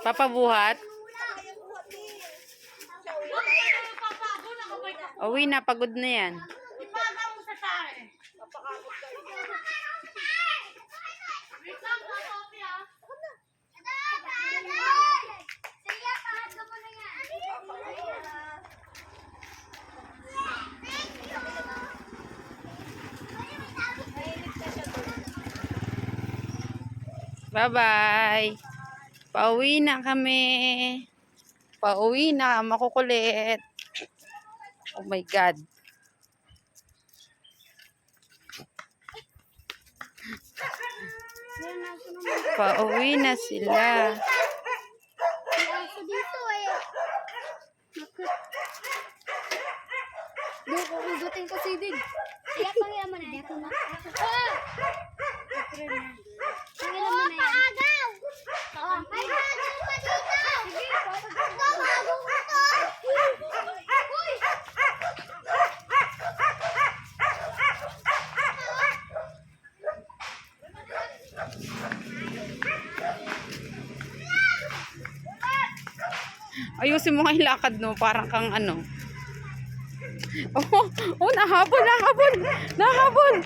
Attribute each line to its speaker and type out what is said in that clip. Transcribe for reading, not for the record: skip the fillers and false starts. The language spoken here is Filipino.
Speaker 1: Papabuhat? Uwi na, pagod na yan.
Speaker 2: Ipaga mo sa tae. Napakagod kayo. Wait lang, Sophie ah.
Speaker 1: Bye-bye. Pauwi na kami. Pauwi na, makukulit. Oh my God. Pauwi na sila.
Speaker 3: Dito eh. Doon ko hugutin ko si Dig. Kaya pahiya mo na. Dito na. Oh, paagaw! Ay, paagaw pa dito! Sige, paagaw mo to! Uy!
Speaker 1: Ayusin mo nga yung lakad, no? Parang kang ano. Oh, nahabol, nahabol! Nahabol!